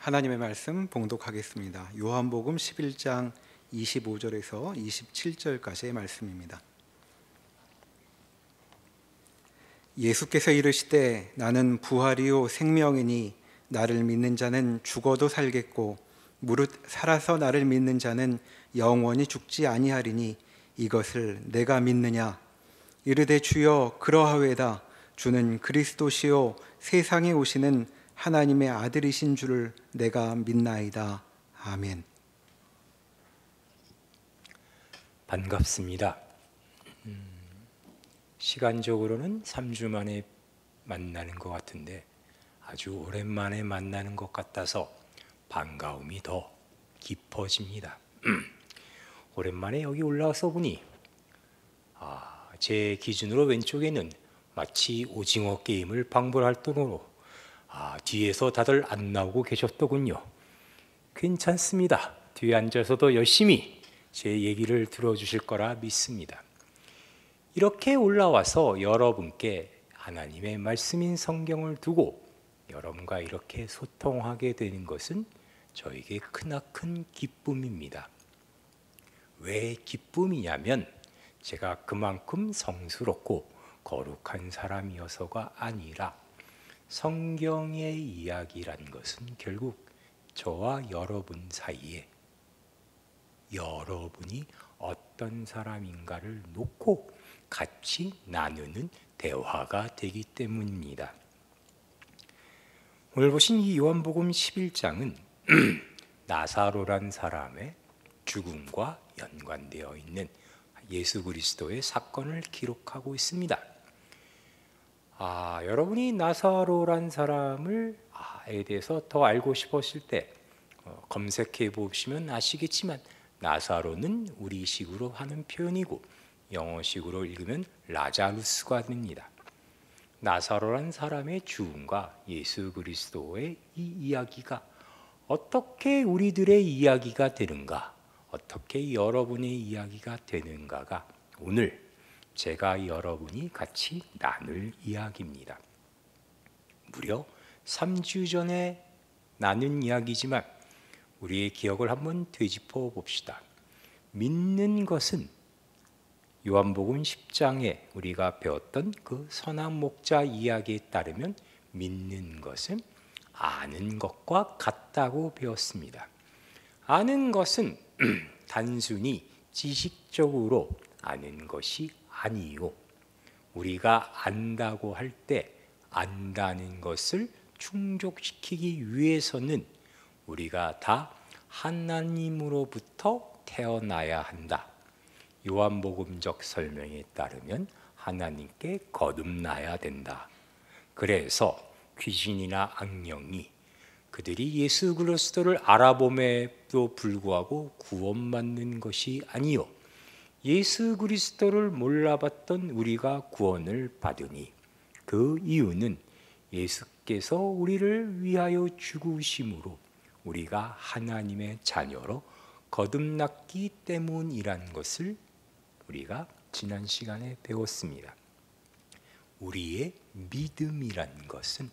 하나님의 말씀 봉독하겠습니다. 요한복음 11장 25절에서 27절까지의 말씀입니다. 예수께서 이르시되 나는 부활이요 생명이니 나를 믿는 자는 죽어도 살겠고 무릇 살아서 나를 믿는 자는 영원히 죽지 아니하리니 이것을 내가 믿느냐? 이르되 주여 그러하외다. 주는 그리스도시요 세상에 오시는 하나님의 아들이신 줄을 내가 믿나이다. 아멘. 반갑습니다. 시간적으로는 3주 만에 만나는 것 같은데 아주 오랜만에 만나는 것 같아서 반가움이 더 깊어집니다. 오랜만에 여기 올라와서 보니 제 기준으로 왼쪽에는 마치 오징어 게임을 방불할 정도로 뒤에서 다들 안 나오고 계셨더군요. 괜찮습니다. 뒤에 앉아서도 열심히 제 얘기를 들어주실 거라 믿습니다. 이렇게 올라와서 여러분께 하나님의 말씀인 성경을 두고 여러분과 이렇게 소통하게 되는 것은 저에게 크나큰 기쁨입니다. 왜 기쁨이냐면 제가 그만큼 성스럽고 거룩한 사람이어서가 아니라 성경의 이야기란 것은 결국 저와 여러분 사이에 여러분이 어떤 사람인가를 놓고 같이 나누는 대화가 되기 때문입니다. 오늘 보신 이 요한복음 11장은 나사로란 사람의 죽음과 연관되어 있는 예수 그리스도의 사건을 기록하고 있습니다. 여러분이 나사로란 사람을 에 대해서 더 알고 싶으실 때 검색해 보시면 아시겠지만 나사로는 우리식으로 하는 표현이고 영어식으로 읽으면 라자루스가 됩니다. 나사로란 사람의 죽음과 예수 그리스도의 이 이야기가 어떻게 우리들의 이야기가 되는가, 어떻게 여러분의 이야기가 되는가가 오늘 제가 여러분이 같이 나눌 이야기입니다. 무려 3주 전에 나눈 이야기지만 우리의 기억을 한번 되짚어 봅시다. 믿는 것은 요한복음 10장에 우리가 배웠던 그 선한 목자 이야기에 따르면 믿는 것은 아는 것과 같다고 배웠습니다. 아는 것은 단순히 지식적으로 아는 것이 아니요. 우리가 안다고 할 때 안다는 것을 충족시키기 위해서는 우리가 다 하나님으로부터 태어나야 한다. 요한복음적 설명에 따르면 하나님께 거듭나야 된다. 그래서 귀신이나 악령이 그들이 예수 그리스도를 알아봄에도 불구하고 구원받는 것이 아니요. 예수 그리스도를 몰라봤던 우리가 구원을 받으니 그 이유는 예수께서 우리를 위하여 죽으심으로 우리가 하나님의 자녀로 거듭났기 때문이란 것을 우리가 지난 시간에 배웠습니다. 우리의 믿음이란 것은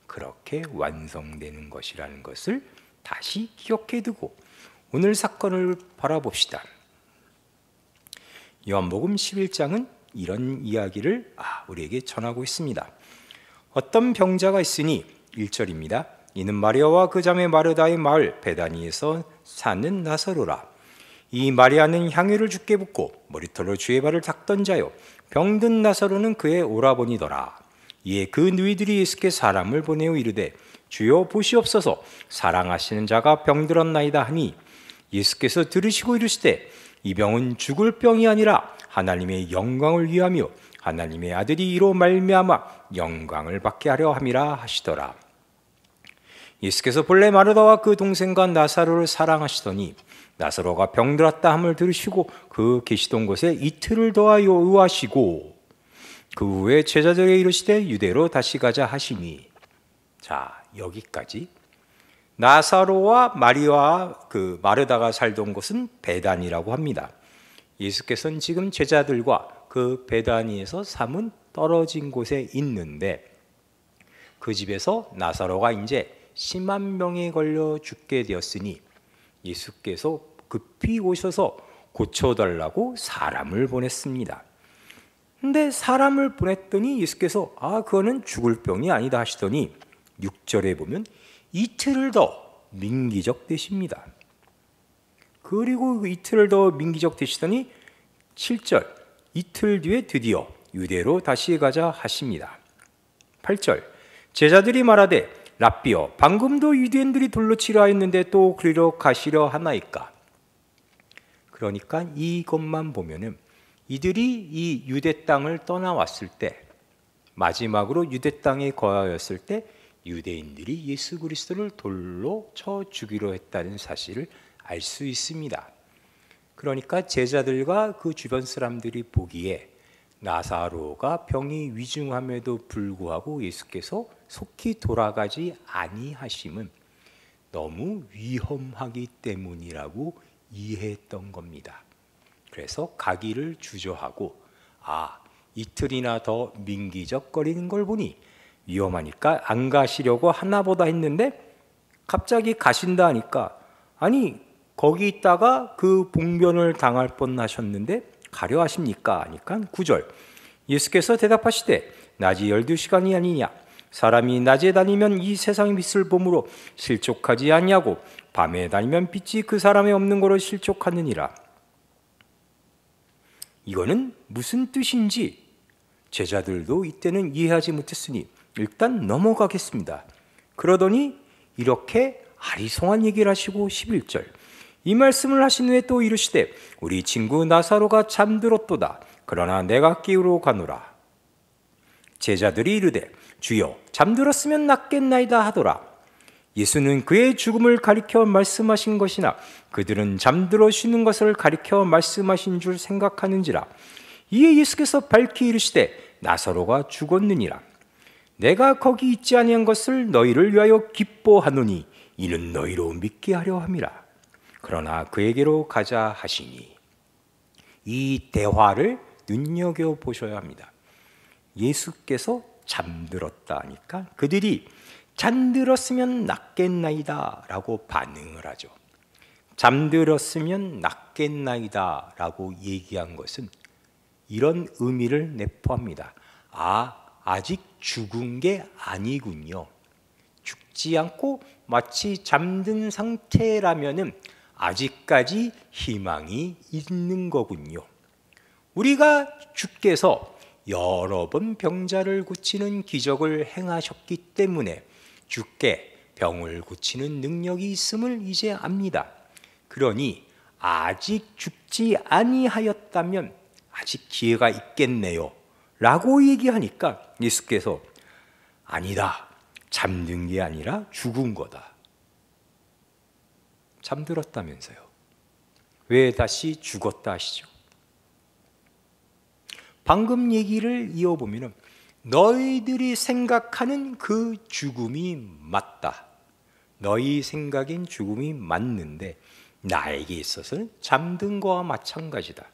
그렇게 완성되는 것이라는 것을 다시 기억해 두고 오늘 사건을 바라봅시다. 요한복음 11장은 이런 이야기를 우리에게 전하고 있습니다. 어떤 병자가 있으니 1절입니다. 이는 마리아와 그 자매 마르다의 마을 베다니에서 사는 나사로라. 이 마리아는 향유를 주께 붓고 머리털로 주의 발을 닦던 자요 병든 나사로는 그의 오라버니더라. 이에 그 누이들이 예수께 사람을 보내어 이르되 주여 보시옵소서 사랑하시는 자가 병들었나이다 하니 예수께서 들으시고 이르시되 이 병은 죽을 병이 아니라 하나님의 영광을 위하며 하나님의 아들이 이로 말미암아 영광을 받게 하려 함이라 하시더라. 예수께서 본래 마르다와 그 동생과 나사로를 사랑하시더니 나사로가 병들었다 함을 들으시고 그 계시던 곳에 이틀을 더하여 의하시고 그 후에 제자들에게 이르시되 유대로 다시 가자 하시니. 자, 여기까지 나사로와 마리아와 그 마르다가 살던 곳은 베단이라고 합니다. 예수께서는 지금 제자들과 그 베다니에서 삼은 떨어진 곳에 있는데 그 집에서 나사로가 이제 심한 병에 걸려 죽게 되었으니 예수께서 급히 오셔서 고쳐달라고 사람을 보냈습니다. 근데 사람을 보냈더니 예수께서 그거는 죽을 병이 아니다 하시더니 6절에 보면 이틀을 더 민기적 되십니다. 그리고 이틀을 더 민기적 되시더니 7절 이틀 뒤에 드디어 유대로 다시 가자 하십니다. 8절 제자들이 말하되 랍비여 방금도 유대인들이 돌로 치려 하였는데 또 그리로 가시려 하나이까. 그러니까 이것만 보면은 이들이 이 유대 땅을 떠나왔을 때 마지막으로 유대 땅에 거하였을 때 유대인들이 예수 그리스도를 돌로 쳐 죽이려 했다는 사실을 알 수 있습니다. 그러니까 제자들과 그 주변 사람들이 보기에 나사로가 병이 위중함에도 불구하고 예수께서 속히 돌아가지 아니하심은 너무 위험하기 때문이라고 이해했던 겁니다. 그래서 가기를 주저하고 이틀이나 더 민기적거리는 걸 보니 위험하니까 안 가시려고 하나보다 했는데 갑자기 가신다 하니까 아니 거기 있다가 그 봉변을 당할 뻔하셨는데 가려 하십니까? 하니까 9절 예수께서 대답하시되 낮이 12시간이 아니냐 사람이 낮에 다니면 이 세상의 빛을 보므로 실족하지 아니하고 밤에 다니면 빛이 그 사람에 없는 거로 실족하느니라. 이거는 무슨 뜻인지 제자들도 이때는 이해하지 못했으니 일단 넘어가겠습니다. 그러더니 이렇게 아리송한 얘기를 하시고 11절 이 말씀을 하신 후에 또 이르시되 우리 친구 나사로가 잠들었도다. 그러나 내가 깨우러 가노라. 제자들이 이르되 주여 잠들었으면 낫겠나이다 하더라. 예수는 그의 죽음을 가리켜 말씀하신 것이나 그들은 잠들어 쉬는 것을 가리켜 말씀하신 줄 생각하는지라. 이에 예수께서 밝히 이르시되 나사로가 죽었느니라. 내가 거기 있지 아니한 것을 너희를 위하여 기뻐하노니 이는 너희로 믿게 하려 함이라. 그러나 그에게로 가자 하시니. 이 대화를 눈여겨보셔야 합니다. 예수께서 잠들었다 하니까 그들이 잠들었으면 낫겠나이다 라고 반응을 하죠. 잠들었으면 낫겠나이다 라고 얘기한 것은 이런 의미를 내포합니다. 아직 죽은 게 아니군요. 죽지 않고 마치 잠든 상태라면은 아직까지 희망이 있는 거군요. 우리가 주께서 여러 번 병자를 고치는 기적을 행하셨기 때문에 주께 병을 고치는 능력이 있음을 이제 압니다. 그러니 아직 죽지 아니하였다면 아직 기회가 있겠네요 라고 얘기하니까 예수께서 아니다. 잠든 게 아니라 죽은 거다. 잠들었다면서요. 왜 다시 죽었다 하시죠? 방금 얘기를 이어보면 너희들이 생각하는 그 죽음이 맞다. 너희 생각엔 죽음이 맞는데 나에게 있어서는 잠든 거와 마찬가지다.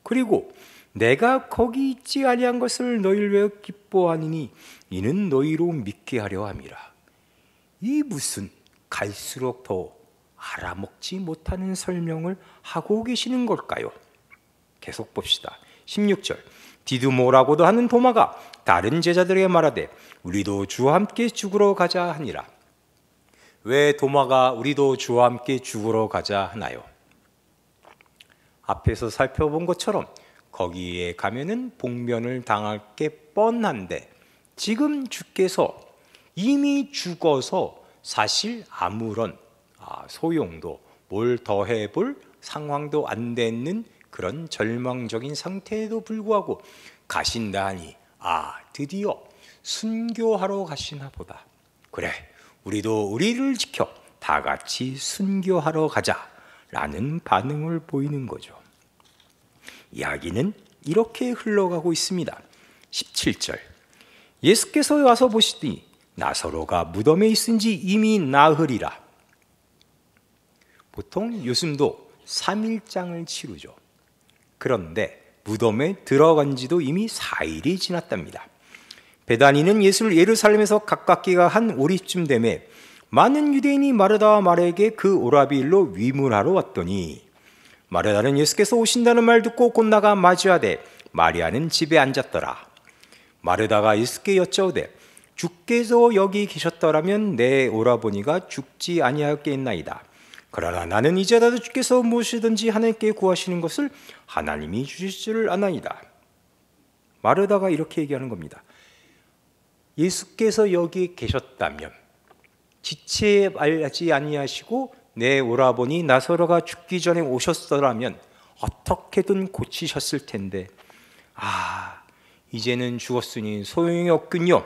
그리고 내가 거기 있지 아니한 것을 너희를 위하여 기뻐하느니 이는 너희로 믿게 하려 함이라. 이 무슨 갈수록 더 알아먹지 못하는 설명을 하고 계시는 걸까요? 계속 봅시다. 16절 디두모라고도 하는 도마가 다른 제자들에게 말하되 우리도 주와 함께 죽으러 가자 하니라. 왜 도마가 우리도 주와 함께 죽으러 가자 하나요? 앞에서 살펴본 것처럼 거기에 가면은 봉변을 당할 게 뻔한데 지금 주께서 이미 죽어서 사실 아무런 소용도 뭘 더해볼 상황도 안 되는 그런 절망적인 상태에도 불구하고 가신다 하니 드디어 순교하러 가시나 보다. 그래 우리도 우리를 지켜 다 같이 순교하러 가자라는 반응을 보이는 거죠. 이야기는 이렇게 흘러가고 있습니다. 17절 예수께서 와서 보시더니 나사로가 무덤에 있은지 이미 나흘이라. 보통 요즘도 3일장을 치르죠. 그런데 무덤에 들어간 지도 이미 4일이 지났답니다. 베다니는 예수를 예루살렘에서 가깝기가 한 오리쯤 되매 많은 유대인이 마르다와 마리아에게 그 오라비 일로 위문하러 왔더니 마르다는 예수께서 오신다는 말 듣고 곧 나가 맞이하되 마리아는 집에 앉았더라. 마르다가 예수께 여짜오되 주께서 여기 계셨더라면 내 오라버니가 죽지 아니하였겠나이다. 그러나 나는 이제라도 주께서 무엇이든지 하나님께 구하시는 것을 하나님이 주실 줄 아나이다. 마르다가 이렇게 얘기하는 겁니다. 예수께서 여기 계셨다면 지체하지 아니하시고 내 오라버니 나사로가 죽기 전에 오셨더라면 어떻게든 고치셨을 텐데 이제는 죽었으니 소용이 없군요.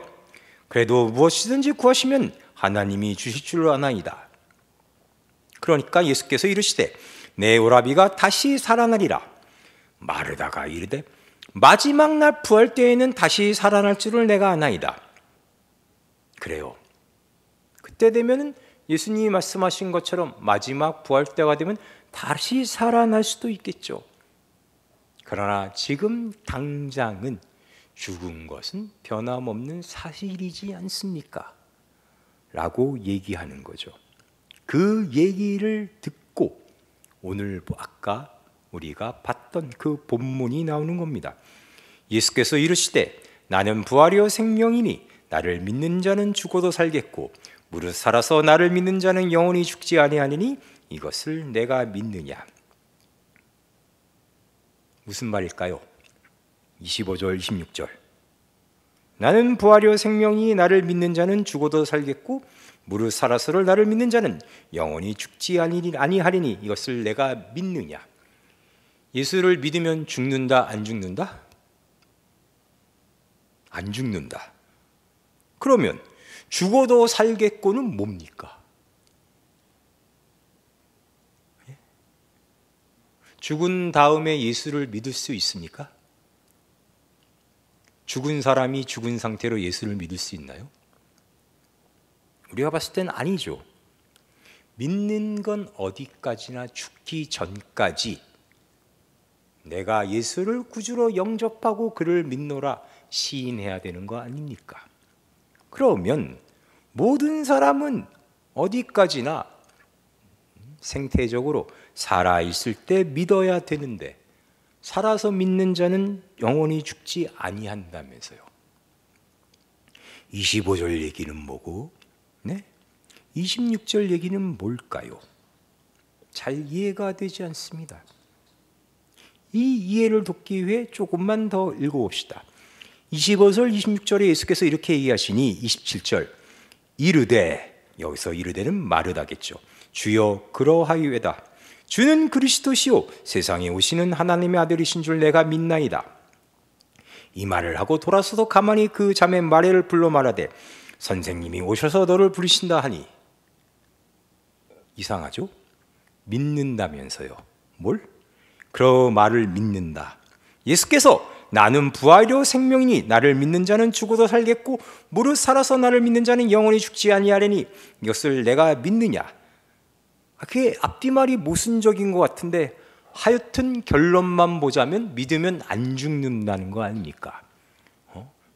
그래도 무엇이든지 구하시면 하나님이 주실 줄 아나이다. 그러니까 예수께서 이르시되 내 오라비가 다시 살아나리라. 마르다가 이르되 마지막 날 부활 때에는 다시 살아날 줄을 내가 아나이다. 그래요. 그때 되면은 예수님이 말씀하신 것처럼 마지막 부활 때가 되면 다시 살아날 수도 있겠죠. 그러나 지금 당장은 죽은 것은 변함없는 사실이지 않습니까? 라고 얘기하는 거죠. 그 얘기를 듣고 오늘 아까 우리가 봤던 그 본문이 나오는 겁니다. 예수께서 이르시되 나는 부활이요 생명이니 나를 믿는 자는 죽어도 살겠고 무릇 살아서 나를 믿는 자는 영원히 죽지 아니하리니 이것을 내가 믿느냐. 무슨 말일까요? 25절 26절 나는 부활이요 생명이 나를 믿는 자는 죽어도 살겠고 무릇 살아서를 나를 믿는 자는 영원히 죽지 아니하리니 이것을 내가 믿느냐. 예수를 믿으면 죽는다 안 죽는다? 안 죽는다. 그러면 죽어도 살겠고는 뭡니까? 죽은 다음에 예수를 믿을 수 있습니까? 죽은 사람이 죽은 상태로 예수를 믿을 수 있나요? 우리가 봤을 때는 아니죠. 믿는 건 어디까지나 죽기 전까지 내가 예수를 구주로 영접하고 그를 믿노라 시인해야 되는 거 아닙니까? 그러면 모든 사람은 어디까지나 생태적으로 살아있을 때 믿어야 되는데 살아서 믿는 자는 영원히 죽지 아니한다면서요. 25절 얘기는 뭐고 26절 얘기는 뭘까요? 잘 이해가 되지 않습니다. 이 이해를 돕기 위해 조금만 더 읽어봅시다. 25절 26절에 예수께서 이렇게 얘기하시니 27절 이르되, 여기서 이르되는 마르다겠죠. 주여 그러하이외다. 주는 그리스도시요 세상에 오시는 하나님의 아들이신 줄 내가 믿나이다. 이 말을 하고 돌아서서 가만히 그 자매 마리아를 불러 말하되 선생님이 오셔서 너를 부르신다 하니. 이상하죠? 믿는다면서요. 뭘? 그 말을 믿는다. 예수께서 나는 부활이요 생명이니 나를 믿는 자는 죽어도 살겠고 무릇 살아서 나를 믿는 자는 영원히 죽지 아니하리니 이것을 내가 믿느냐. 그게 앞뒤말이 모순적인 것 같은데 하여튼 결론만 보자면 믿으면 안 죽는다는 거 아닙니까?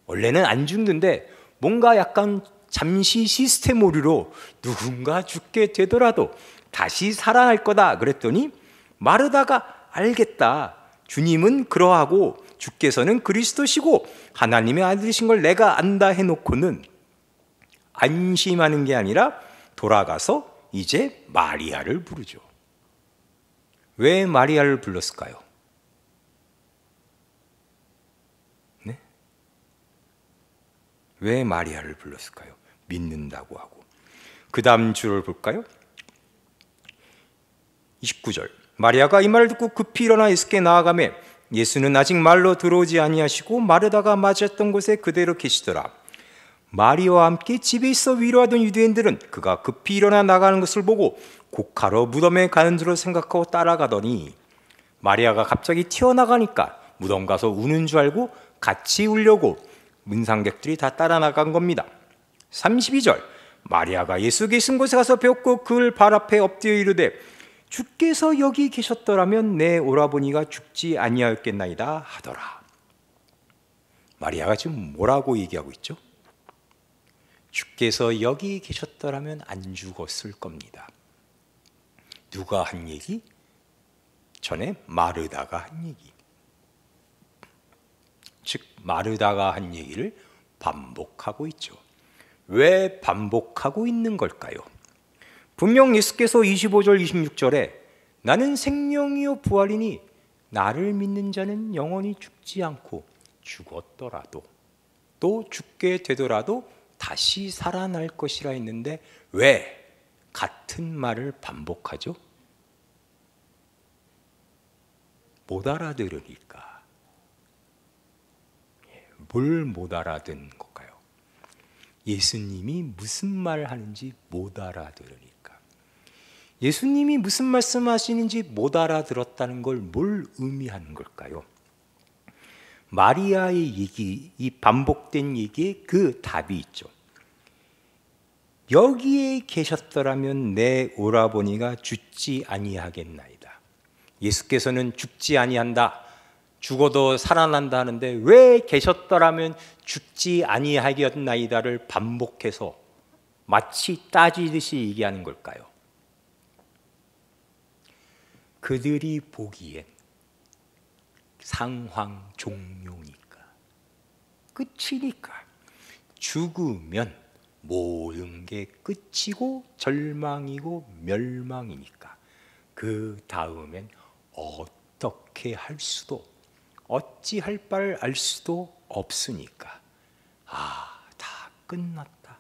원래는 안 죽는데 뭔가 약간 잠시 시스템 오류로 누군가 죽게 되더라도 다시 살아날 거다 그랬더니 마르다가 알겠다. 주님은 그러하고 주께서는 그리스도시고 하나님의 아들이신 걸 내가 안다 해놓고는 안심하는 게 아니라 돌아가서 이제 마리아를 부르죠. 왜 마리아를 불렀을까요? 네? 왜 마리아를 불렀을까요? 믿는다고 하고. 그 다음 줄을 볼까요? 29절 마리아가 이 말을 듣고 급히 일어나 예수께 나아가매 예수는 아직 말로 들어오지 아니하시고 마르다가 맞이했던 곳에 그대로 계시더라. 마리아와 함께 집에 있어 위로하던 유대인들은 그가 급히 일어나 나가는 것을 보고 곡하러 무덤에 가는 줄로 생각하고 따라가더니 마리아가 갑자기 튀어나가니까 무덤 가서 우는 줄 알고 같이 울려고 문상객들이 다 따라 나간 겁니다. 32절 마리아가 예수 계신 곳에 가서 배웠고 그를 발 앞에 엎드려 이르되 주께서 여기 계셨더라면 내 오라버니가 죽지 아니하였겠나이다 하더라. 마리아가 지금 뭐라고 얘기하고 있죠? 주께서 여기 계셨더라면 안 죽었을 겁니다. 누가 한 얘기? 전에 마르다가 한 얘기. 즉 마르다가 한 얘기를 반복하고 있죠. 왜 반복하고 있는 걸까요? 분명 예수께서 25절 26절에 나는 생명이요 부활이니 나를 믿는 자는 영원히 죽지 않고 죽었더라도 또 죽게 되더라도 다시 살아날 것이라 했는데 왜 같은 말을 반복하죠? 못 알아들으니까. 뭘 못 알아듣는 걸까요? 예수님이 무슨 말을 하는지 못 알아들으니까. 예수님이 무슨 말씀하시는지 못 알아들었다는 걸 뭘 의미하는 걸까요? 마리아의 얘기, 이 반복된 얘기에 그 답이 있죠. 여기에 계셨더라면 내 오라버니가 죽지 아니하겠나이다. 예수께서는 죽지 아니한다, 죽어도 살아난다 하는데 왜 계셨더라면 죽지 아니하겠나이다를 반복해서 마치 따지듯이 얘기하는 걸까요? 그들이 보기엔 상황 종료니까, 끝이니까, 죽으면 모든 게 끝이고 절망이고 멸망이니까 그 다음엔 어떻게 할 수도 어찌할 바를 알 수도 없으니까 다 끝났다.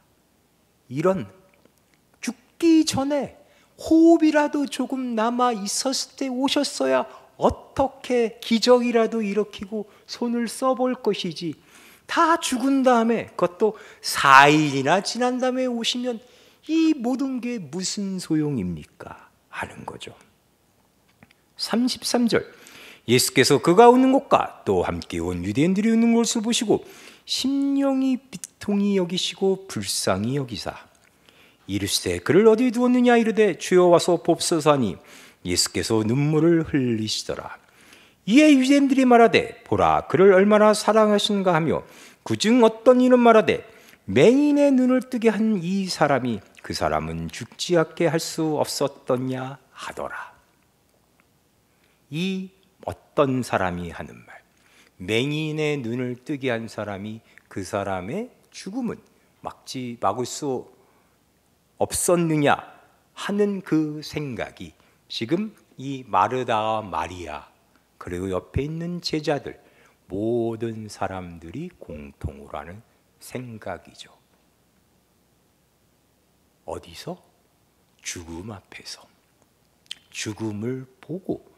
이런 죽기 전에 호흡이라도 조금 남아 있었을 때 오셨어야 어떻게 기적이라도 일으키고 손을 써볼 것이지, 다 죽은 다음에 그것도 4일이나 지난 다음에 오시면 이 모든 게 무슨 소용입니까? 하는 거죠. 33절 예수께서 그가 웃는 것과 또 함께 온 유대인들이 웃는 것을 보시고 심령이 비통히 여기시고 불쌍히 여기사 이르시되 그를 어디 두었느냐 이르되 주여 와서 봅소서 하니 예수께서 눈물을 흘리시더라. 이에 유대인들이 말하되 보라 그를 얼마나 사랑하신가 하며 그중 어떤 이는 말하되 맹인의 눈을 뜨게 한 이 사람이 그 사람은 죽지 않게 할 수 없었더냐 하더라. 이 어떤 사람이 하는 말, 맹인의 눈을 뜨게 한 사람이 그 사람의 죽음은 막을 수 없었느냐 하는 그 생각이 지금 이 마르다와 마리아 그리고 옆에 있는 제자들 모든 사람들이 공통으로 하는 생각이죠. 어디서? 죽음 앞에서. 죽음을 보고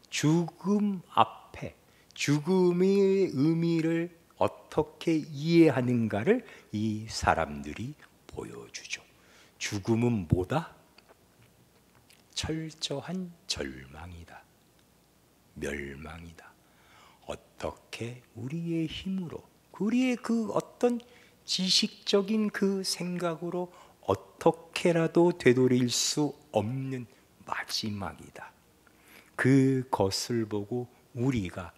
죽음 앞에 죽음의 의미를 어떻게 이해하는가를 이 사람들이 보여주죠. 죽음은 뭐다? 철저한 절망이다. 멸망이다. 어떻게 우리의 힘으로, 우리의 그 어떤 지식적인 그 생각으로 어떻게라도 되돌릴 수 없는 마지막이다. 그것을 보고 우리가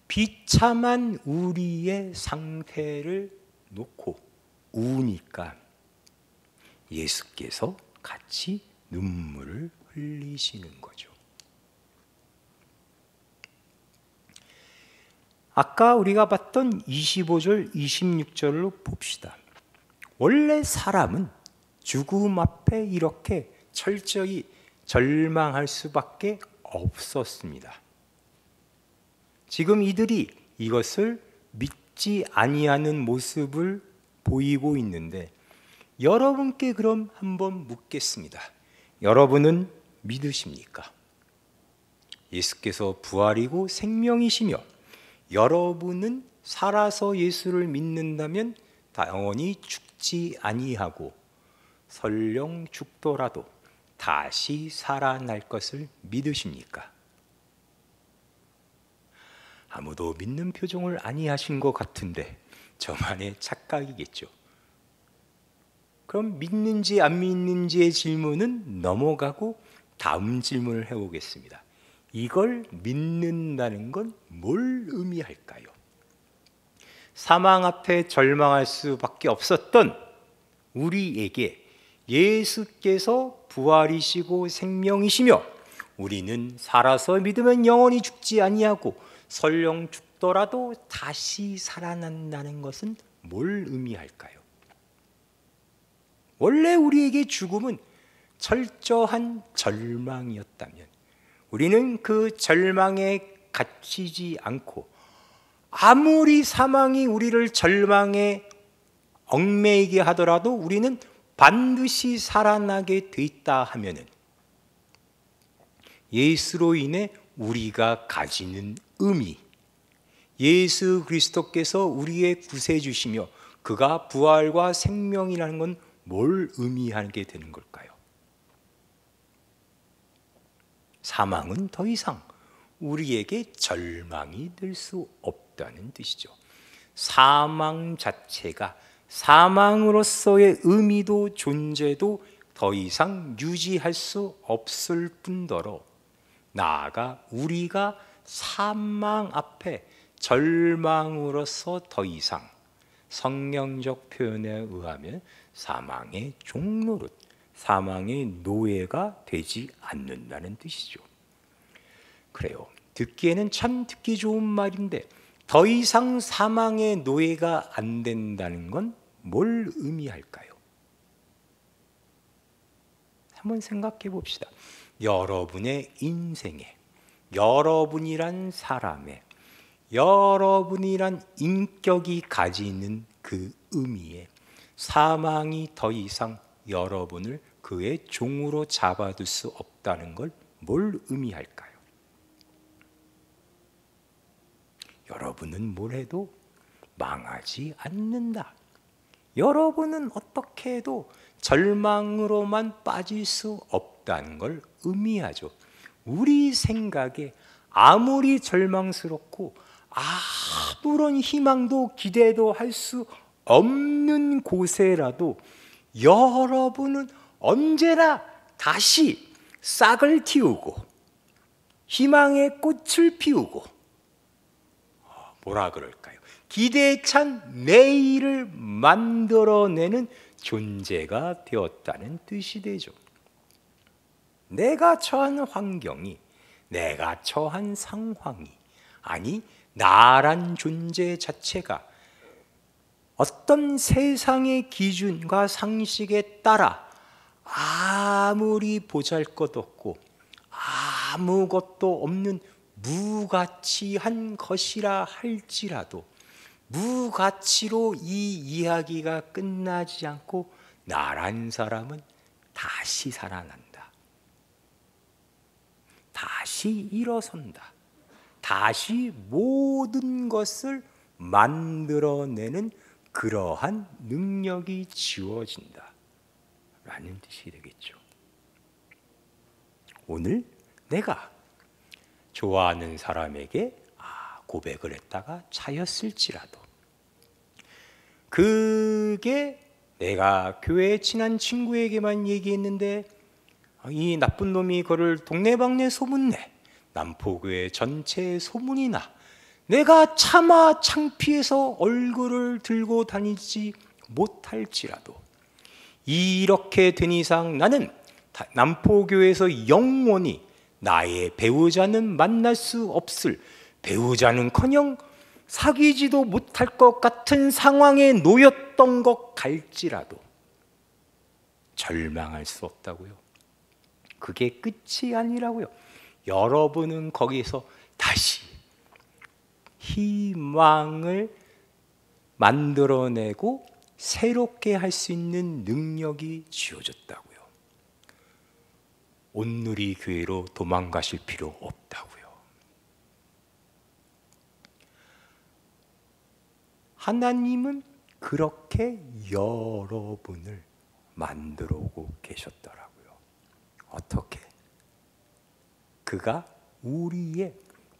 비참한 우리의 상태를 놓고 우니까 예수께서 같이 눈물을 흘리시는 거죠. 아까 우리가 봤던 25절, 26절로 봅시다. 원래 사람은 죽음 앞에 이렇게 철저히 절망할 수밖에 없었습니다. 지금 이들이 이것을 믿지 아니하는 모습을 보이고 있는데 여러분께 그럼 한번 묻겠습니다. 여러분은 믿으십니까? 예수께서 부활이고 생명이시며 여러분은 살아서 예수를 믿는다면 영원히 죽지 아니하고 설령 죽더라도 다시 살아날 것을 믿으십니까? 아무도 믿는 표정을 아니하신 것 같은데 저만의 착각이겠죠. 그럼 믿는지 안 믿는지의 질문은 넘어가고 다음 질문을 해보겠습니다. 이걸 믿는다는 건 뭘 의미할까요? 사망 앞에 절망할 수밖에 없었던 우리에게 예수께서 부활이시고 생명이시며 우리는 살아서 믿으면 영원히 죽지 아니하고 설령 죽더라도 다시 살아난다는 것은 뭘 의미할까요? 원래 우리에게 죽음은 철저한 절망이었다면 우리는 그 절망에 갇히지 않고 아무리 사망이 우리를 절망에 얽매이게 하더라도 우리는 반드시 살아나게 돼 있다 하면은 예수로 인해 우리가 가지는 의미, 예수 그리스도께서 우리의 구세주시며 그가 부활과 생명이라는 건 뭘 의미하게 되는 걸까요? 사망은 더 이상 우리에게 절망이 될 수 없다는 뜻이죠. 사망 자체가 사망으로서의 의미도 존재도 더 이상 유지할 수 없을 뿐더러 나아가 우리가 사망 앞에 절망으로서 더 이상 성경적 표현에 의하면 사망의 종노릇, 사망의 노예가 되지 않는다는 뜻이죠. 그래요. 듣기에는 참 듣기 좋은 말인데 더 이상 사망의 노예가 안 된다는 건 뭘 의미할까요? 한번 생각해 봅시다. 여러분의 인생에, 여러분이란 사람의, 여러분이란 인격이 가지는 그 의미에 사망이 더 이상 여러분을 그의 종으로 잡아둘 수 없다는 걸 뭘 의미할까요? 여러분은 뭘 해도 망하지 않는다. 여러분은 어떻게 해도 절망으로만 빠질 수 없다는 걸 의미하죠. 우리 생각에 아무리 절망스럽고 아무런 희망도 기대도 할 수 없는 곳에라도 여러분은 언제나 다시 싹을 틔우고 희망의 꽃을 피우고 뭐라 그럴까요? 기대에 찬 내일을 만들어내는 존재가 되었다는 뜻이 되죠. 내가 처한 환경이, 내가 처한 상황이, 아니 나란 존재 자체가 어떤 세상의 기준과 상식에 따라 아무리 보잘것없고 아무것도 없는 무가치한 것이라 할지라도 무가치로 이 이야기가 끝나지 않고 나란 사람은 다시 살아난다. 다시 일어선다. 다시 모든 것을 만들어내는 그러한 능력이 지워진다 라는 뜻이 되겠죠. 오늘 내가 좋아하는 사람에게 고백을 했다가 차였을지라도 그게 내가 교회에 친한 친구에게만 얘기했는데 이 나쁜 놈이 그를 동네방네 소문내, 남포교회 전체에 소문이 나, 내가 차마 창피해서 얼굴을 들고 다니지 못할지라도 이렇게 된 이상 나는 남포교회에서 영원히 나의 배우자는 만날 수 없을, 배우자는커녕 사귀지도 못할 것 같은 상황에 놓였던 것 갈지라도 절망할 수 없다고요. 그게 끝이 아니라고요. 여러분은 거기서 다시 희망을 만들어내고 새롭게 할 수 있는 능력이 주어졌다고요. 온누리 교회로 도망가실 필요 없다고요. 하나님은 그렇게 여러분을 만들어 오고 계셨더라고요. 어떻게? 그가 우리의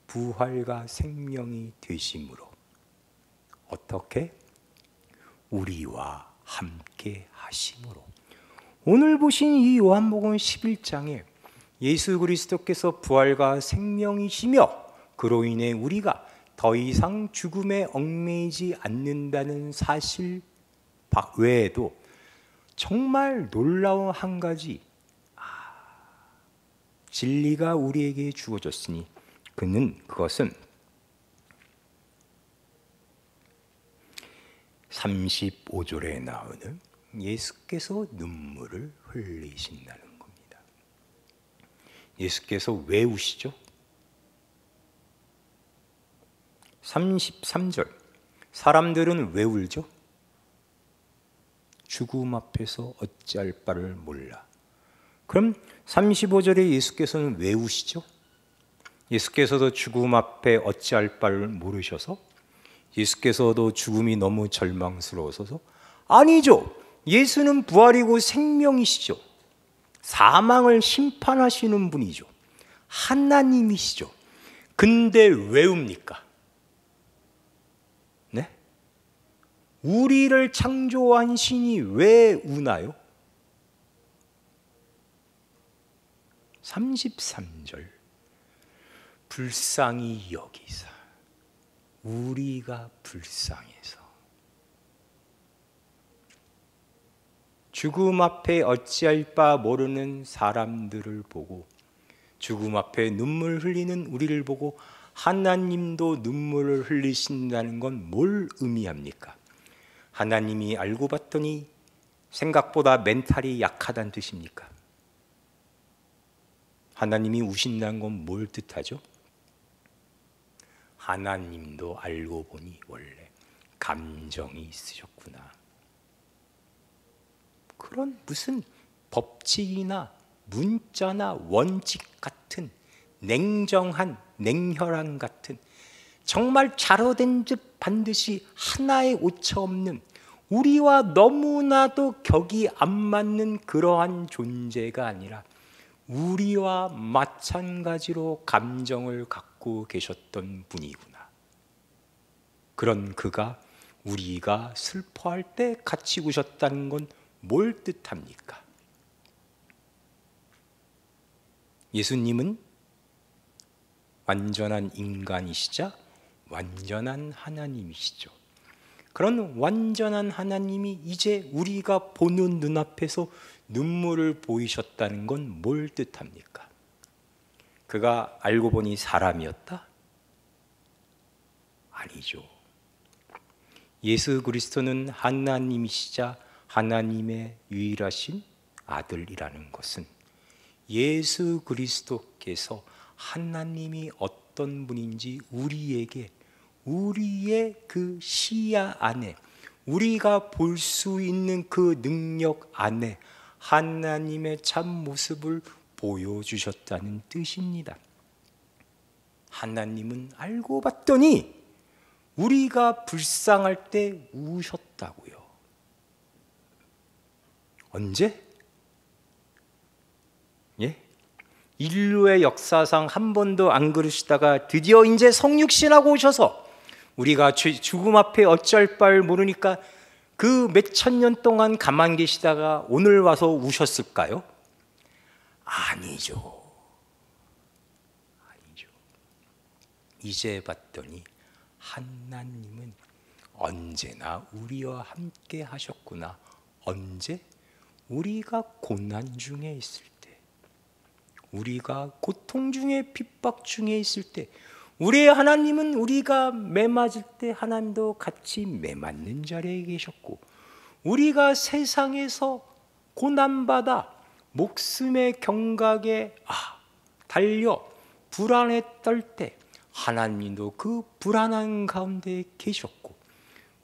부활과 생명이 되심으로. 어떻게? 우리와 함께 하심으로. 오늘 보신 이 요한복음 11장에 예수 그리스도께서 부활과 생명이시며 그로 인해 우리가 더 이상 죽음에 얽매이지 않는다는 사실 외에도 정말 놀라운 한 가지, 진리가 우리에게 주어졌으니 그것은 35절에 나오는 예수께서 눈물을 흘리신다는 겁니다. 예수께서 왜 우시죠? 33절, 사람들은 왜 울죠? 죽음 앞에서 어찌할 바를 몰라. 그럼 35절에 예수께서는 왜 우시죠? 예수께서도 죽음 앞에 어찌할 바를 모르셔서? 예수께서도 죽음이 너무 절망스러워서? 아니죠. 예수는 부활이고 생명이시죠. 사망을 심판하시는 분이죠. 하나님이시죠. 근데 왜 웁니까? 네? 우리를 창조한 신이 왜 우나요? 33절, 불쌍히 여기사, 우리가 불쌍해서. 죽음 앞에 어찌할 바 모르는 사람들을 보고, 죽음 앞에 눈물 흘리는 우리를 보고 하나님도 눈물을 흘리신다는 건 뭘 의미합니까? 하나님이 알고 봤더니 생각보다 멘탈이 약하다는 뜻입니까? 하나님이 우신다는 건 뭘 뜻하죠? 하나님도 알고 보니 원래 감정이 있으셨구나. 그런 무슨 법칙이나 문자나 원칙 같은 냉혈한 같은 정말 자로된 듯 반드시 하나의 오차 없는 우리와 너무나도 격이 안 맞는 그러한 존재가 아니라 우리와 마찬가지로 감정을 갖고 계셨던 분이구나. 그런 그가 우리가 슬퍼할 때 같이 우셨다는 건 뭘 뜻합니까? 예수님은 완전한 인간이시자 완전한 하나님이시죠. 그런 완전한 하나님이 이제 우리가 보는 눈앞에서 눈물을 보이셨다는 건 뭘 뜻합니까? 그가 알고 보니 사람이었다? 아니죠. 예수 그리스도는 하나님이시자 하나님의 유일하신 아들이라는 것은 예수 그리스도께서 하나님이 어떤 분인지 우리에게 우리의 그 시야 안에 우리가 볼 수 있는 그 능력 안에 하나님의 참 모습을 보여주셨다는 뜻입니다. 하나님은 알고 봤더니 우리가 불쌍할 때 우셨다고요. 언제? 예? 인류의 역사상 한 번도 안 그러시다가 드디어 이제 성육신하고 오셔서 우리가 죽음 앞에 어쩔 바를 모르니까 그 몇천 년 동안 가만 계시다가 오늘 와서 우셨을까요? 아니죠. 아니죠. 이제 봤더니 하나님은 언제나 우리와 함께 하셨구나. 언제? 우리가 고난 중에 있을 때, 우리가 고통 중에 핍박 중에 있을 때, 우리의 하나님은 우리가 매맞을 때 하나님도 같이 매맞는 자리에 계셨고, 우리가 세상에서 고난받아 목숨의 경각에 달려 불안에 떨 때 하나님도 그 불안한 가운데 계셨고,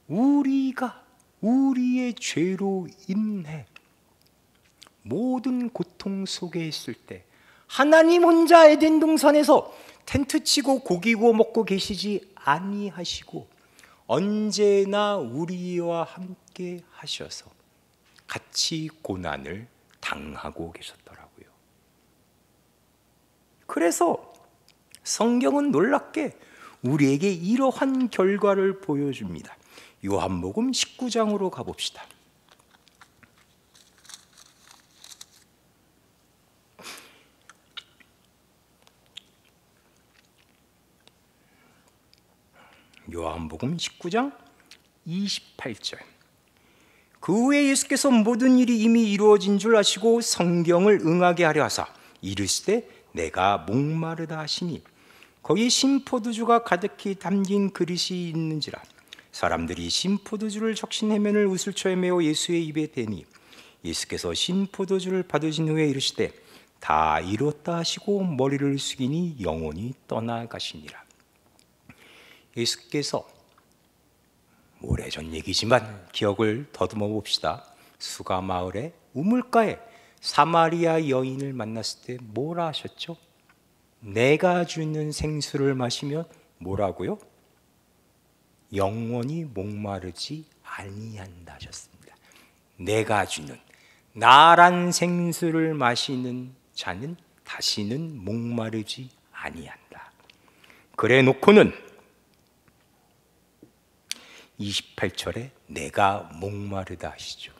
우리가 우리의 죄로 인해 모든 고통 속에 있을 때 하나님 혼자 에덴 동산에서 텐트 치고 고기 구워 먹고 계시지 아니하시고 언제나 우리와 함께 하셔서 같이 고난을 당하고 계셨더라고요. 그래서 성경은 놀랍게 우리에게 이러한 결과를 보여줍니다. 요한복음 19장으로 가봅시다. 요한복음 19장 28절. 그 후에 예수께서 모든 일이 이미 이루어진 줄 아시고 성경을 응하게 하려 하사 이르시되 내가 목마르다 하시니 거기 신포도주가 가득히 담긴 그릇이 있는지라. 사람들이 신포도주를 적신 해면을 우슬초에 메어 예수의 입에 대니 예수께서 신포도주를 받으신 후에 이르시되 다 이뤘다 하시고 머리를 숙이니 영혼이 떠나가시니라. 예수께서 오래전 얘기지만 기억을 더듬어 봅시다. 수가 마을의 우물가에 사마리아 여인을 만났을 때 뭐라 하셨죠? 내가 주는 생수를 마시면 뭐라고요? 영원히 목마르지 아니한다 하셨습니다. 내가 주는 나란 생수를 마시는 자는 다시는 목마르지 아니한다. 그래 놓고는 28절에 내가 목마르다 하시죠.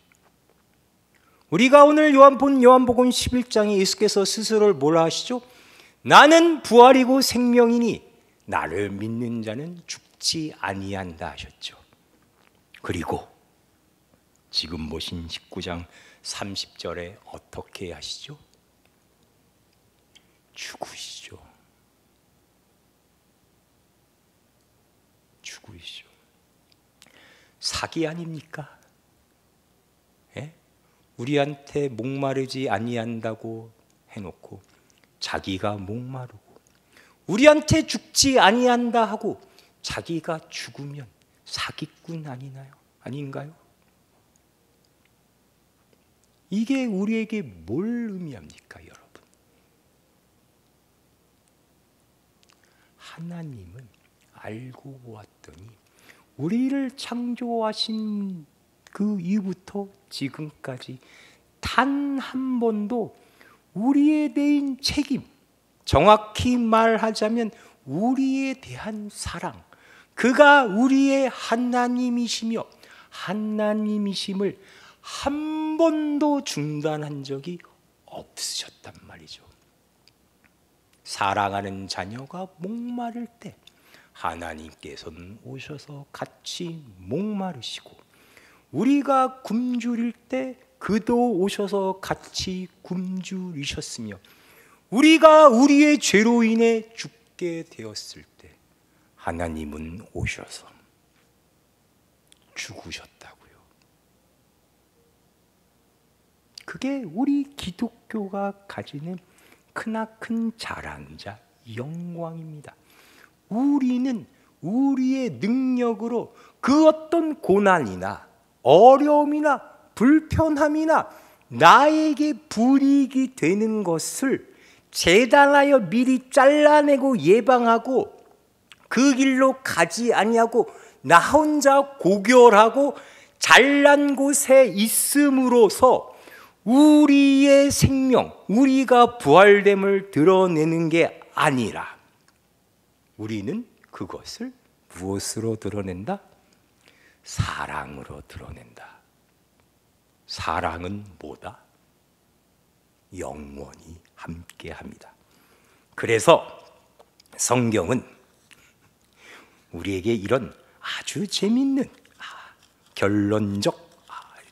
우리가 오늘 요한복음 11장에 예수께서 스스로를 뭐라 하시죠? 나는 부활이고 생명이니 나를 믿는 자는 죽지 아니한다 하셨죠. 그리고 지금 보신 19장 30절에 어떻게 하시죠? 죽으시죠. 죽으시죠. 사기 아닙니까? 예? 우리한테 목마르지 아니한다고 해놓고 자기가 목마르고, 우리한테 죽지 아니한다 하고 자기가 죽으면 사기꾼 아닌가요? 이게 우리에게 뭘 의미합니까, 여러분? 하나님은 알고 보았더니 우리를 창조하신 그 이후부터 지금까지 단 한 번도 우리에 대한 책임, 정확히 말하자면 우리에 대한 사랑, 그가 우리의 하나님이시며 하나님이심을 한 번도 중단한 적이 없으셨단 말이죠. 사랑하는 자녀가 목마를 때 하나님께서는 오셔서 같이 목마르시고, 우리가 굶주릴 때 그도 오셔서 같이 굶주리셨으며, 우리가 우리의 죄로 인해 죽게 되었을 때 하나님은 오셔서 죽으셨다고요. 그게 우리 기독교가 가지는 크나큰 자랑이자 영광입니다. 우리는 우리의 능력으로 그 어떤 고난이나 어려움이나 불편함이나 나에게 불이익이 되는 것을 재단하여 미리 잘라내고 예방하고 그 길로 가지 아니하고 나 혼자 고결하고 잘난 곳에 있음으로써 우리의 생명, 우리가 부활됨을 드러내는 게 아니라 우리는 그것을 무엇으로 드러낸다? 사랑으로 드러낸다. 사랑은 뭐다? 영원히 함께합니다. 그래서 성경은 우리에게 이런 아주 재밌는 결론적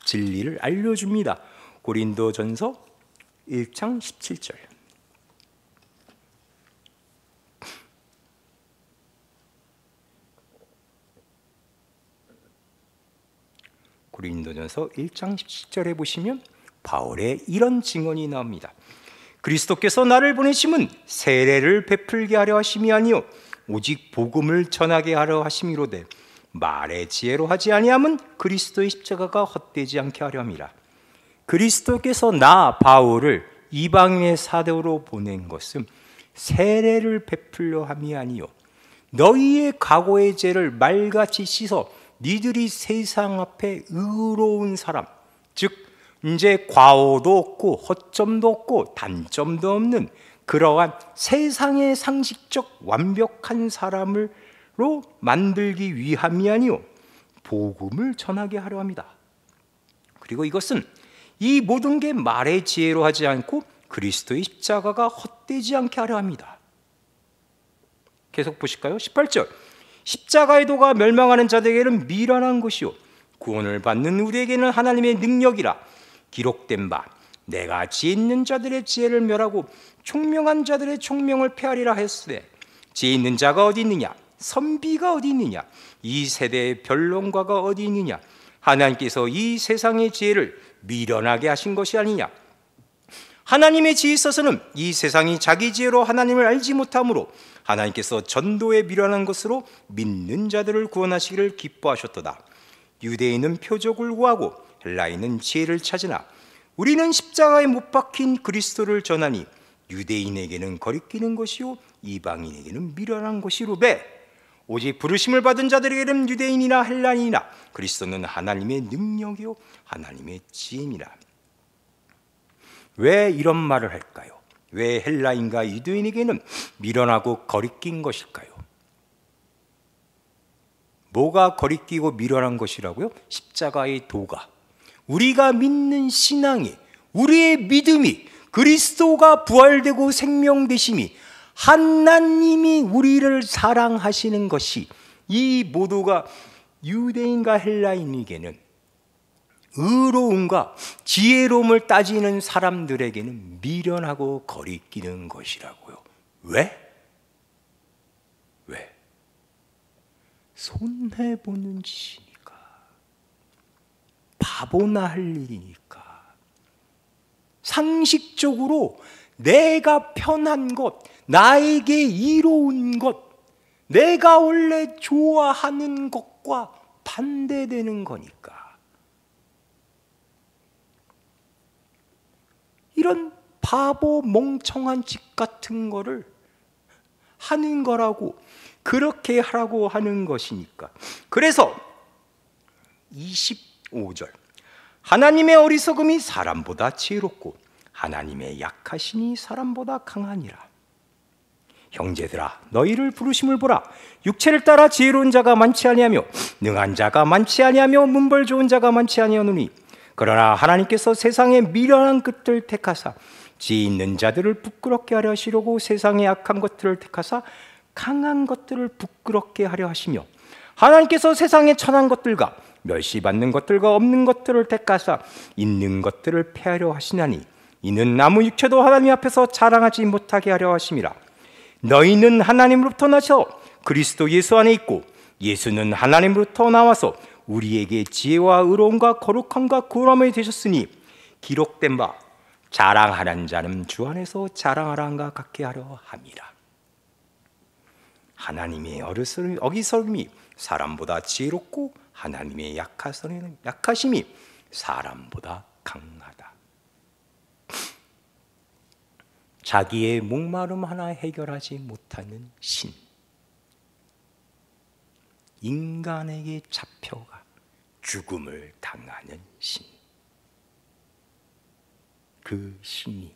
진리를 알려줍니다. 고린도전서 1장 17절. 고린도전서 1장 17절에 보시면 바울의 이런 증언이 나옵니다. 그리스도께서 나를 보내심은 세례를 베풀게 하려 하심이 아니요 오직 복음을 전하게 하려 하심이로되 말의 지혜로 하지 아니함은 그리스도의 십자가가 헛되지 않게 하려 함이라. 그리스도께서 나 바울을 이방인의 사도로 보낸 것은 세례를 베풀려 함이 아니요 너희의 과거의 죄를 말같이 씻어 니들이 세상 앞에 의로운 사람, 즉 이제 과오도 없고 허점도 없고 단점도 없는 그러한 세상의 상식적 완벽한 사람으로 만들기 위함이 아니요 복음을 전하게 하려 합니다. 그리고 이것은 이 모든 게 말의 지혜로 하지 않고 그리스도의 십자가가 헛되지 않게 하려 합니다. 계속 보실까요? 18절. 십자가의 도가 멸망하는 자들에게는 미련한 것이요 구원을 받는 우리에게는 하나님의 능력이라. 기록된 바 내가 지혜 있는 자들의 지혜를 멸하고 총명한 자들의 총명을 폐하리라 했으되 지혜 있는 자가 어디 있느냐? 선비가 어디 있느냐? 이 세대의 변론가가 어디 있느냐? 하나님께서 이 세상의 지혜를 미련하게 하신 것이 아니냐? 하나님의 지혜에 있어서는 이 세상이 자기 지혜로 하나님을 알지 못하므로 하나님께서 전도에 미련한 것으로 믿는 자들을 구원하시기를 기뻐하셨도다. 유대인은 표적을 구하고 헬라인은 지혜를 찾으나 우리는 십자가에 못 박힌 그리스도를 전하니 유대인에게는 거리끼는 것이요 이방인에게는 미련한 것이로되 오직 부르심을 받은 자들에게는 유대인이나 헬라인이나 그리스도는 하나님의 능력이요 하나님의 지혜니라. 왜 이런 말을 할까요? 왜 헬라인과 유대인에게는 미련하고 거리낀 것일까요? 뭐가 거리끼고 미련한 것이라고요? 십자가의 도가, 우리가 믿는 신앙이, 우리의 믿음이, 그리스도가 부활되고 생명되심이, 하나님이 우리를 사랑하시는 것이, 이 모두가 유대인과 헬라인에게는, 의로움과 지혜로움을 따지는 사람들에게는 미련하고 거리끼는 것이라고요. 왜? 손해보는 짓이니까, 바보나 할 일이니까, 상식적으로 내가 편한 것, 나에게 이로운 것, 내가 원래 좋아하는 것과 반대되는 거니까. 이런 바보 멍청한 짓 같은 거를 하는 거라고, 그렇게 하라고 하는 것이니까. 그래서 25절, 하나님의 어리석음이 사람보다 지혜롭고 하나님의 약하심이 사람보다 강하니라. 형제들아, 너희를 부르심을 보라. 육체를 따라 지혜로운 자가 많지 아니하며 능한 자가 많지 아니하며 문벌 좋은 자가 많지 아니하노니, 그러나 하나님께서 세상의 미련한 것들을 택하사 지혜 있는 자들을 부끄럽게 하려 하시려고 세상의 악한 것들을 택하사 강한 것들을 부끄럽게 하려 하시며, 하나님께서 세상의 천한 것들과 멸시받는 것들과 없는 것들을 택하사 있는 것들을 폐하려 하시나니, 이는 아무 육체도 하나님 앞에서 자랑하지 못하게 하려 하심이라. 너희는 하나님으로부터 나서 그리스도 예수 안에 있고 예수는 하나님으로부터 나와서 우리에게 지혜와 의로움과 거룩함과 구원함이 되셨으니, 기록된 바 자랑하는 자는 주 안에서 자랑하란가 같게 하려 함이라. 하나님의 어리석음이 사람보다 지혜롭고 하나님의 약하심이 사람보다 강하다. 자기의 목마름 하나 해결하지 못하는 신, 인간에게 잡혀가 죽음을 당하는 신, 그 신이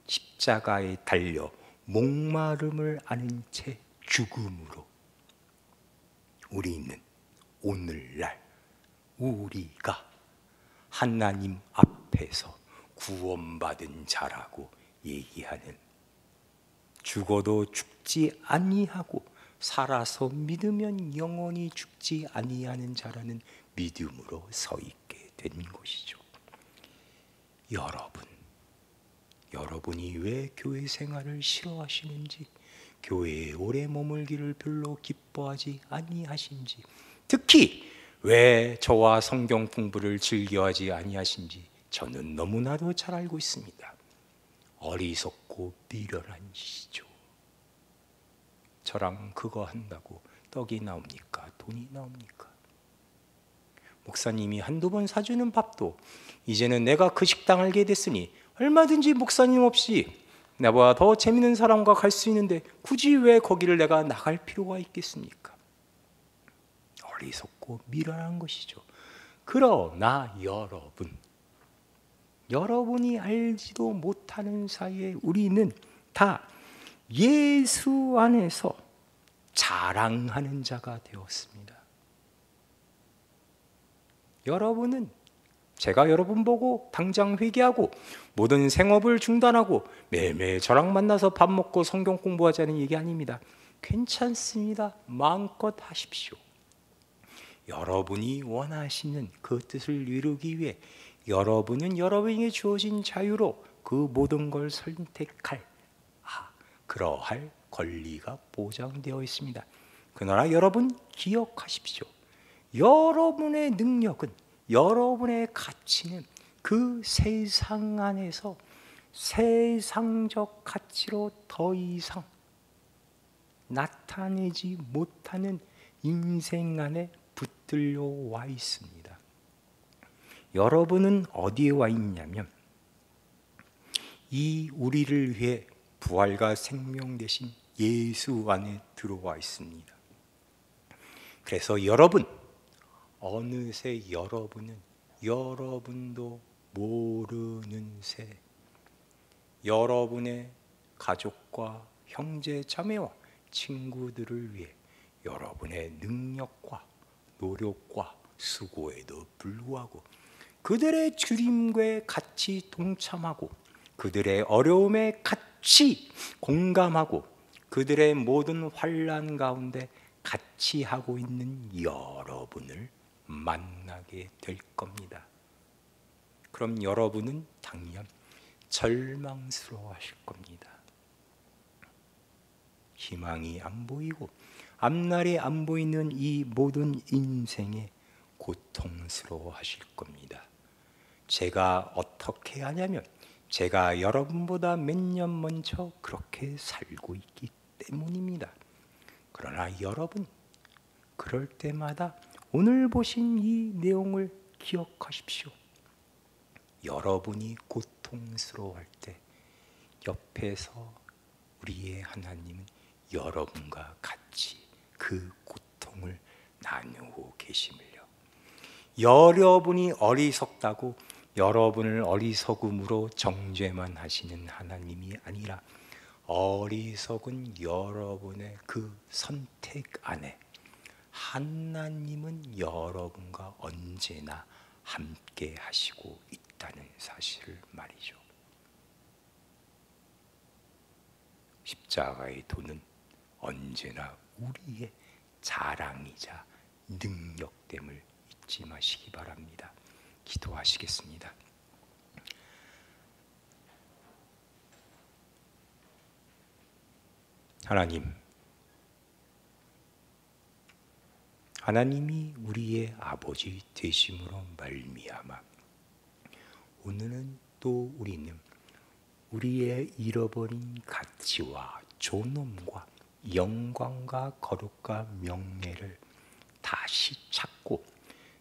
십자가에 달려 목마름을 앓은 채 죽음으로 우리는 오늘날 우리가 하나님 앞에서 구원받은 자라고 얘기하는, 죽어도 죽지 아니하고 살아서 믿으면 영원히 죽지 아니하는 자라는 믿음으로 서 있게 된 것이죠. 여러분이 왜 교회 생활을 싫어하시는지, 교회에 오래 머물기를 별로 기뻐하지 아니하신지, 특히 왜 저와 성경 공부를 즐겨하지 아니하신지 저는 너무나도 잘 알고 있습니다. 어리석고 미련한 짓이죠. 저랑 그거 한다고 떡이 나옵니까? 돈이 나옵니까? 목사님이 한두 번 사주는 밥도 이제는 내가 그 식당 알게 됐으니 얼마든지 목사님 없이 나보다 더 재밌는 사람과 갈 수 있는데 굳이 왜 거기를 내가 나갈 필요가 있겠습니까? 어리석고 미련한 것이죠. 그러나 여러분이 알지도 못하는 사이에 우리는 다 예수 안에서 자랑하는 자가 되었습니다. 여러분은, 제가 여러분 보고 당장 회개하고 모든 생업을 중단하고 매일매일 저랑 만나서 밥 먹고 성경 공부하자는 얘기 아닙니다. 괜찮습니다. 마음껏 하십시오. 여러분이 원하시는 그 뜻을 이루기 위해 여러분은 여러분에게 주어진 자유로 그 모든 걸 선택할 그러할 권리가 보장되어 있습니다. 그러나 여러분 기억하십시오. 여러분의 능력은, 여러분의 가치는 그 세상 안에서 세상적 가치로 더 이상 나타내지 못하는 인생 안에 붙들려 와 있습니다. 여러분은 어디에 와 있냐면 이 우리를 위해 부활과 생명 되신 예수 안에 들어와 있습니다. 그래서 여러분, 어느새 여러분은 여러분도 모르는 새 여러분의 가족과 형제 자매와 친구들을 위해 여러분의 능력과 노력과 수고에도 불구하고 그들의 주림과 같이 동참하고 그들의 어려움에 같이 공감하고 그들의 모든 환난 가운데 같이 하고 있는 여러분을 만나게 될 겁니다. 그럼 여러분은 당연 절망스러워하실 겁니다. 희망이 안 보이고 앞날이 안 보이는 이 모든 인생에 고통스러워하실 겁니다. 제가 어떻게 하냐면 제가 여러분보다 몇 년 먼저 그렇게 살고 있기 때문입니다. 그러나 여러분, 그럴 때마다 오늘 보신 이 내용을 기억하십시오. 여러분이 고통스러워할 때 옆에서 우리의 하나님은 여러분과 같이 그 고통을 나누고 계심을요. 여러분이 어리석다고 여러분을 어리석음으로 정죄만 하시는 하나님이 아니라 어리석은 여러분의 그 선택 안에 하나님은 여러분과 언제나 함께 하시고 있다는 사실을 말이죠. 십자가의 도는 언제나 우리의 자랑이자 능력됨을 잊지 마시기 바랍니다. 기도하시겠습니다. 하나님이 우리의 아버지 되심으로 말미암아 오늘은 또 우리는 우리의 잃어버린 가치와 존엄과 영광과 거룩과 명예를 다시 찾고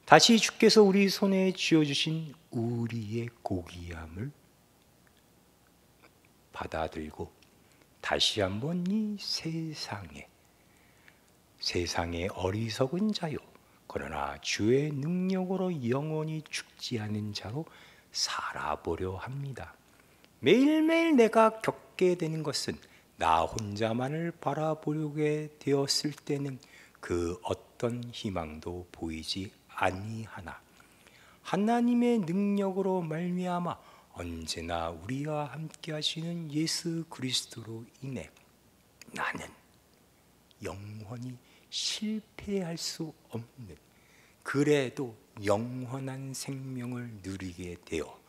다시 주께서 우리 손에 쥐어주신 우리의 고귀함을 받아들고 다시 한번 이 세상의 어리석은 자요 그러나 주의 능력으로 영원히 죽지 않은 자로 살아보려 합니다. 매일매일 내가 겪게 되는 것은 나 혼자만을 바라보게 되었을 때는 그 어떤 희망도 보이지 아니하나 하나님의 능력으로 말미암아 언제나 우리와 함께 하시는 예수 그리스도로 인해 나는 영원히 실패할 수 없는 그래도 영원한 생명을 누리게 되어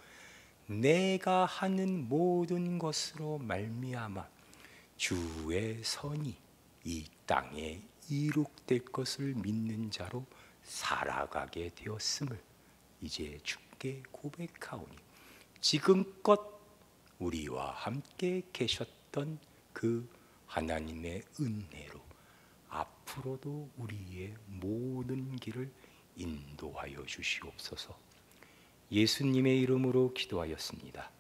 내가 하는 모든 것으로 말미암아 주의 선이 이 땅에 이룩될 것을 믿는 자로 살아가게 되었음을 이제 주께 고백하오니 지금껏 우리와 함께 계셨던 그 하나님의 은혜로 앞으로도 우리의 모든 길을 인도하여 주시옵소서. 예수님의 이름으로 기도하였습니다.